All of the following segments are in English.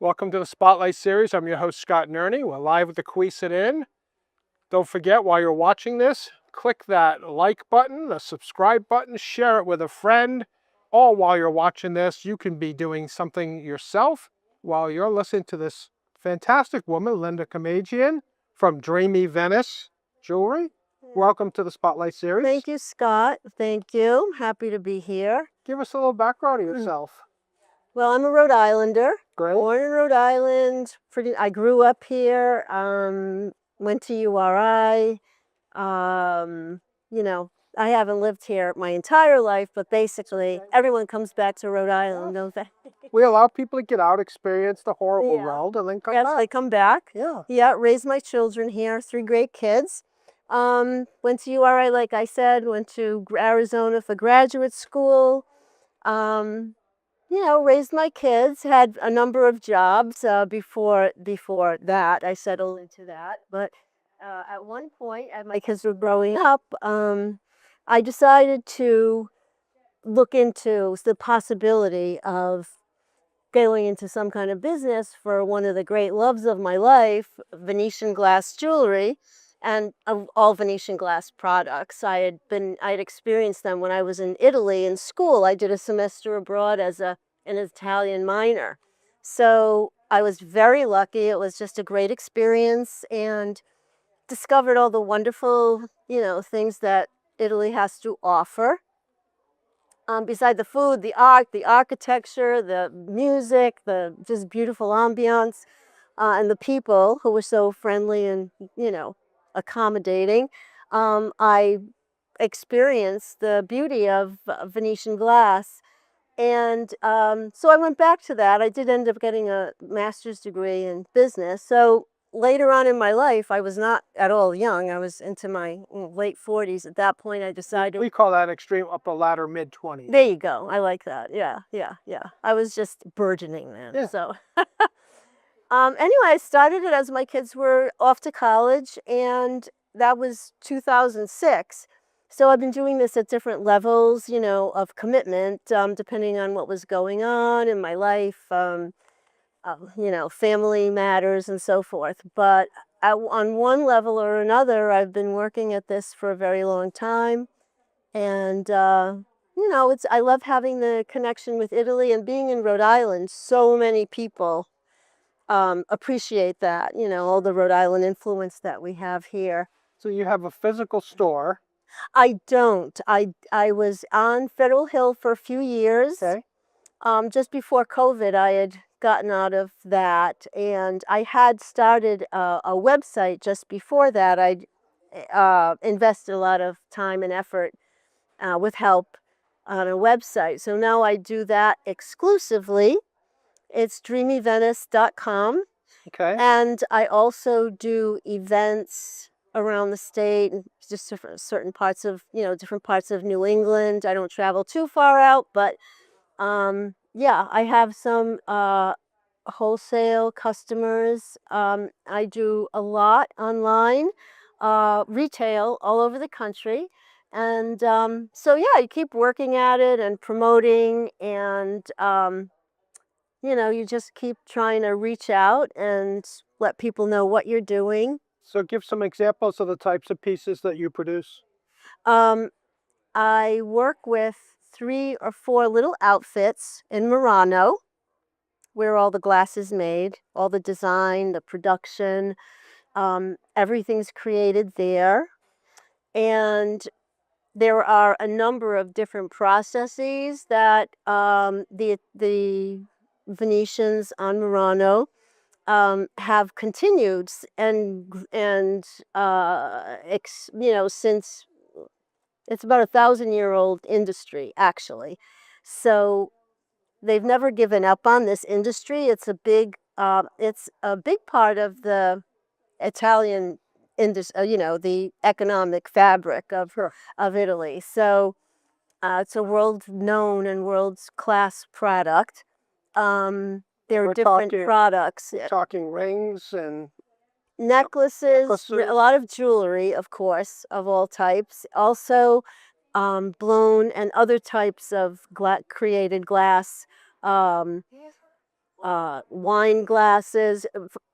Welcome to the Spotlight Series. I'm your host, Scott Nerney. We're live at the Queeset Inn. Don't forget, while you're watching this, click that like button, the subscribe button, share it with a friend. All while you're watching this, you can be doing something yourself while you're listening to this fantastic woman, Linda Kamajian from Dreamy Venice Jewelry. Welcome to the Spotlight Series. Thank you, Scott. Thank you. I'm happy to be here. Give us a little background of yourself. Well, I'm a Rhode Islander. Great. Born in Rhode Island. I grew up here. Went to URI. I haven't lived here my entire life, but basically everyone comes back to Rhode Island, don't they? We allow people to get out, experience the horrible world, and then come back. Yes, they come back. Yeah. Yeah, raised my children here, 3 great kids. Went to URI, like I said, went to Arizona for graduate school. Raised my kids, had a number of jobs before that. I settled into that. But at one point, as my kids were growing up, I decided to look into the possibility of going into some kind of business for one of the great loves of my life, Venetian glass jewelry, and all Venetian glass products. I had experienced them when I was in Italy in school. I did a semester abroad as an Italian minor. So I was very lucky. It was just a great experience and discovered all the wonderful, things that Italy has to offer. Beside the food, the art, the architecture, the music, the just beautiful ambiance, and the people who were so friendly and, accommodating, I experienced the beauty of Venetian glass. And so I went back to that. I did end up getting a master's degree in business. So later on in my life, I was not at all young. I was into my late 40s. At that point, I decided... We call that extreme upper ladder mid-20s. There you go. I like that. Yeah. I was just burgeoning then. Yeah. So anyway, I started it as my kids were off to college, and that was 2006. So I've been doing this at different levels, of commitment, depending on what was going on in my life, family matters and so forth. But on one level or another, I've been working at this for a very long time. And, I love having the connection with Italy, and being in Rhode Island. So many people appreciate that, all the Rhode Island influence that we have here. So you have a physical store. I don't. I was on Federal Hill for a few years. Okay. Just before COVID, I had gotten out of that, and I had started a website just before that. I invested a lot of time and effort with help on a website. So now I do that exclusively. It's dreamyvenice.com. Okay. And I also do events around the state, just different parts of New England. I don't travel too far out, but I have some wholesale customers. I do a lot online, retail all over the country. And you keep working at it and promoting, and you just keep trying to reach out and let people know what you're doing. So give some examples of the types of pieces that you produce. I work with 3 or 4 little outfits in Murano, where all the glass is made, all the design, the production, everything's created there. And there are a number of different processes that the Venetians on Murano have continued, since it's about a 1,000-year-old industry, actually. So they've never given up on this industry. It's a big part of the Italian industry, the economic fabric of Italy. So it's a world-known and world-class product. There are different products. We're talking rings and necklaces, a lot of jewelry, of course, of all types. Also, blown and other types of created glass wine glasses,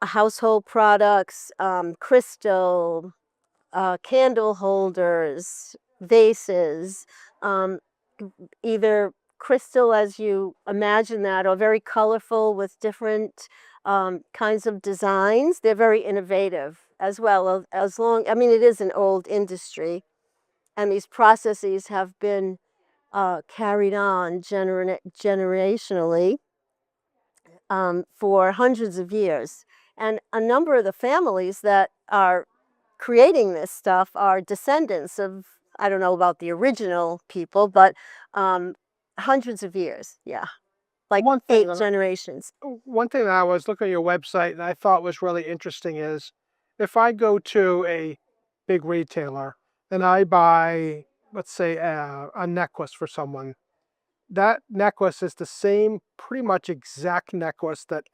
household products, crystal, candle holders, vases, um, either crystal as you imagine that, or very colorful with different kinds of designs. They're very innovative as well. As long, I mean, it is an old industry, and these processes have been carried on generationally for hundreds of years. And a number of the families that are creating this stuff are descendants of, I don't know about the original people, but um, hundreds of years. Yeah, like One thing, 8 generations. one thing that I was looking at your website and I thought was really interesting is if I go to a big retailer and I buy, let's say, a necklace for someone, that necklace is the same, pretty much exact necklace that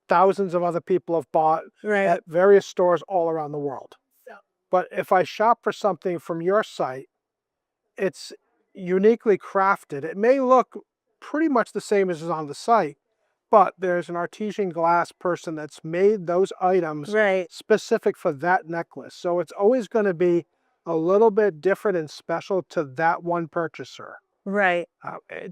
thousands of other people have bought Right. at various stores all around the world. But if I shop for something from your site, it's uniquely crafted. It may look pretty much the same as is on the site, but there's an artesian glass person that's made those items Right. specific for that necklace. So it's always going to be a little bit different and special to that one purchaser. Right.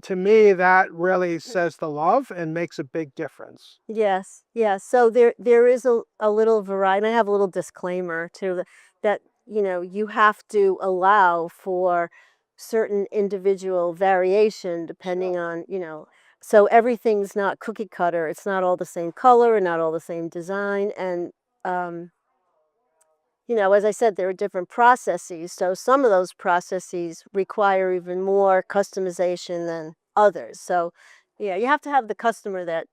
To me, that really says the love and makes a big difference. Yes. Yes. So there is a little variety. I have a little disclaimer too that you have to allow for certain individual variation depending Sure. on so everything's not cookie cutter. It's not all the same color and not all the same design. And um, as I said, there are different processes. So some of those processes require even more customization than others. So yeah, you have to have the customer that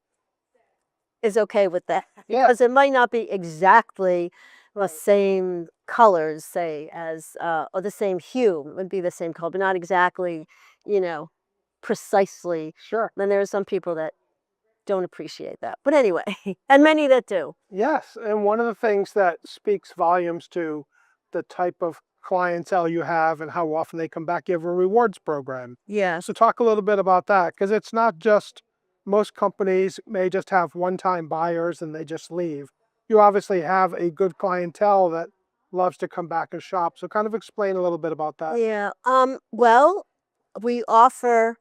is okay with that Yeah. because it might not be exactly the same colors, say, as or the same hue. It would be the same color, but not exactly, you know, precisely. Sure. Then there are some people that don't appreciate that. But anyway, and many that do. Yes, and one of the things that speaks volumes to the type of clientele you have and how often they come back, you have a rewards program. Yes. So talk a little bit about that, because it's not just most companies may just have one-time buyers and they just leave. You obviously have a good clientele that loves to come back and shop. So kind of explain a little bit about that. Yeah. Well, we offer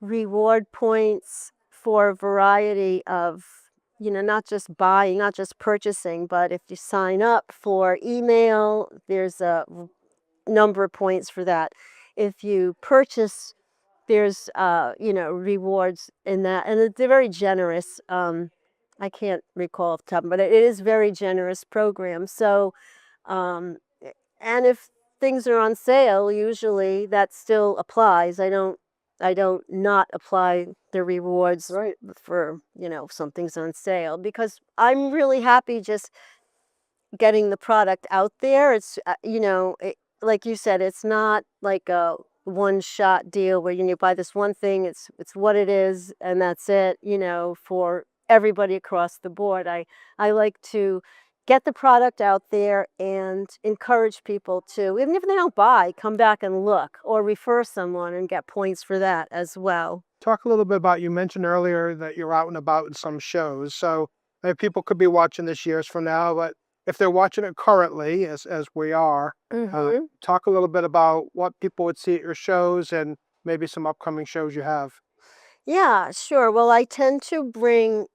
reward points for a variety of, not just buying, not just purchasing, but if you sign up for email, there's a number of points for that. If you purchase, there's rewards in that, and they're very generous. I can't recall off the top, but it is very generous program. So um, and if things are on sale, usually that still applies. I don't not apply the rewards Right. for, if something's on sale because I'm really happy just getting the product out there. It's like you said, it's not like a one shot deal where you buy this one thing, it's what it is and that's it, for everybody across the board. I like to get the product out there and encourage people to, even if they don't buy, come back and look or refer someone and get points for that as well. Talk a little bit about, you mentioned earlier that you're out and about in some shows. So people could be watching this years from now, but if they're watching it currently, as we are, talk a little bit about what people would see at your shows and maybe some upcoming shows you have. Yeah, sure. Well, I tend to bring,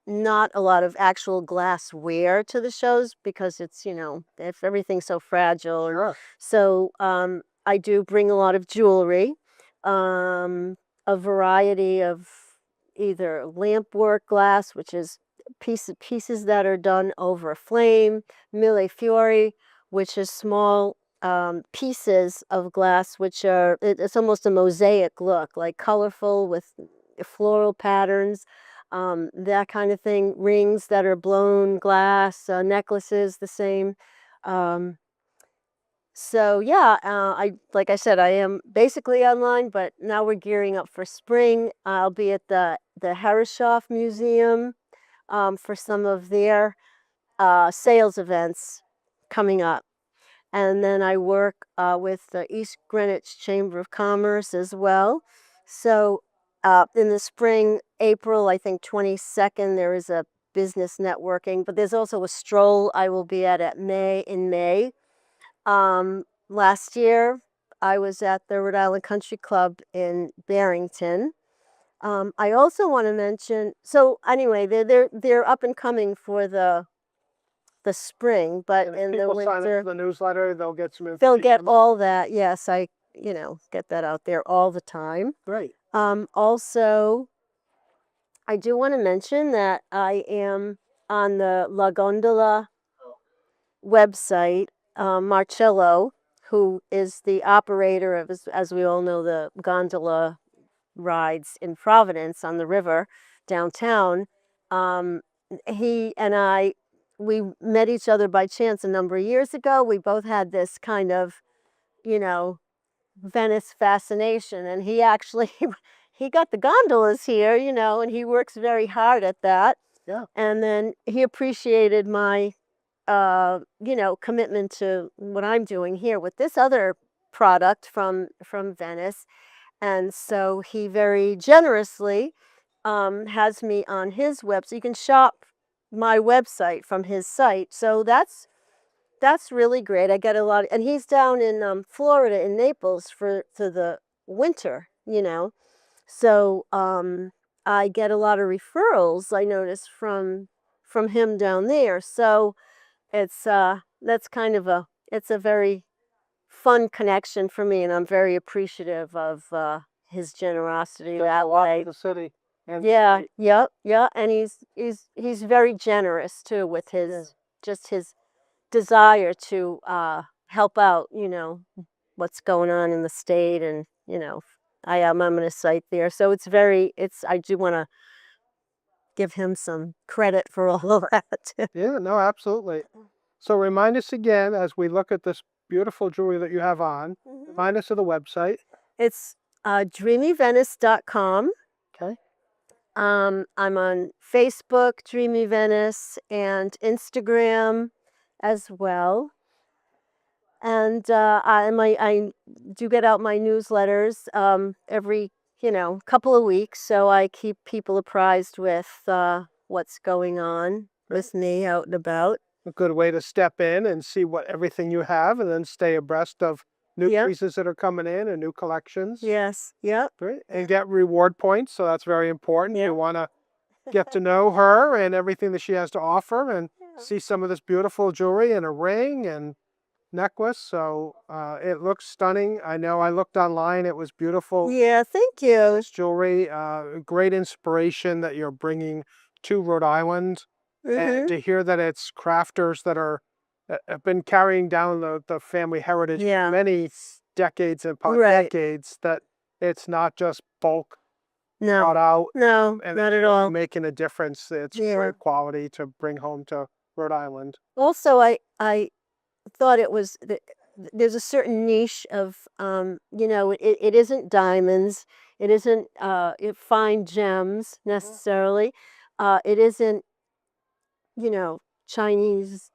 not a lot of actual glassware to the shows because it's, if everything's so fragile. Sure. So I do bring a lot of jewelry, a variety of either lamp work glass, which is pieces that are done over a flame, mille fiori, which is small pieces of glass, which it's almost a mosaic look, like colorful with floral patterns, that kind of thing. Rings that are blown glass, necklaces the same. Um, so yeah, like I said, I am basically online, but now we're gearing up for spring. I'll be at the Herreshoff Museum for some of their sales events coming up. And then I work with the East Greenwich Chamber of Commerce as well. So in the spring, April, I think 22nd, there is a business networking, but there's also a stroll I will be at in May. Last year, I was at the Rhode Island Country Club in Barrington. I also want to mention, so anyway, they're up and coming for the spring, but And if in the people sign up winter, for the newsletter, they'll get some they'll information. get all that. Yes, I get that out there all the time. Great. Also, I do want to mention that I am on the La Gondola website. Marcello, who is the operator of, as we all know, the gondola rides in Providence on the river downtown. He and we met each other by chance a number of years ago. We both had this kind of, Venice fascination, and he actually he got the gondolas here, and he works very hard at that. Yeah. And then he appreciated my commitment to what I'm doing here with this other product from Venice. And so he very generously has me on his website. You can shop my website from his site. So that's really great. I get a lot, and he's down in Florida, in Naples for the winter, So I get a lot of referrals, I notice, from him down there. So it's that's kind of it's a very fun connection for me, and I'm very appreciative of his generosity Does a that lot way. for the city. And Yeah, yeah, and he's very generous too with just his desire to help out, what's going on in the state, and I'm on a site there, so I do want to give him some credit for all of that. Yeah, no, absolutely. So remind us again, as we look at this beautiful jewelry that you have on, remind us of the website. It's dreamyvenice.com. Okay. I'm on Facebook, Dreamy Venice, and Instagram as well. And I do get out my newsletters every couple of weeks, so I keep people apprised with what's going on with me out and about. A good way to step in and see what everything you have, and then stay abreast of new pieces that are coming in and new collections. Yes. Yep. Great. And get reward points, so that's very important. Yeah. You want to get to know her and everything that she has to offer, and see some of this beautiful jewelry and a ring and necklace. So it looks stunning. I know I looked online, it was beautiful. Yeah, thank you. This jewelry, great inspiration that you're bringing to Rhode Island. And to hear that it's crafters that have been carrying down the family heritage for many decades and decades, that it's not just bulk brought out. No, and not at all. Making a difference. It's great quality to bring home to Rhode Island. Also, I thought it was there's a certain niche of it isn't diamonds, it isn't fine gems necessarily, it isn't Chinese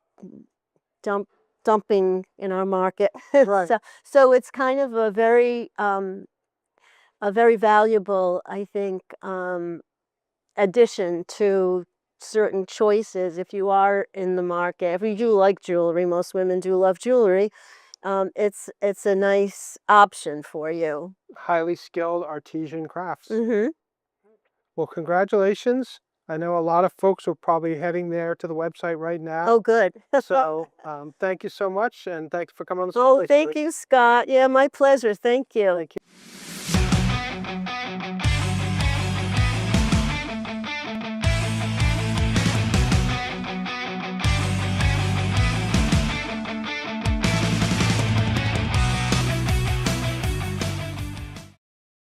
dumping in our market. Right. So it's kind of a very valuable, I think, addition to certain choices. If you are in the market, if you do like jewelry, most women do love jewelry, it's a nice option for you. Highly skilled artisan crafts. Well, congratulations. I know a lot of folks are probably heading there to the website right now. Oh, good. So thank you so much, and thanks for coming on the show. Oh, thank you, Scott. Yeah, my pleasure. Thank you. Thank you.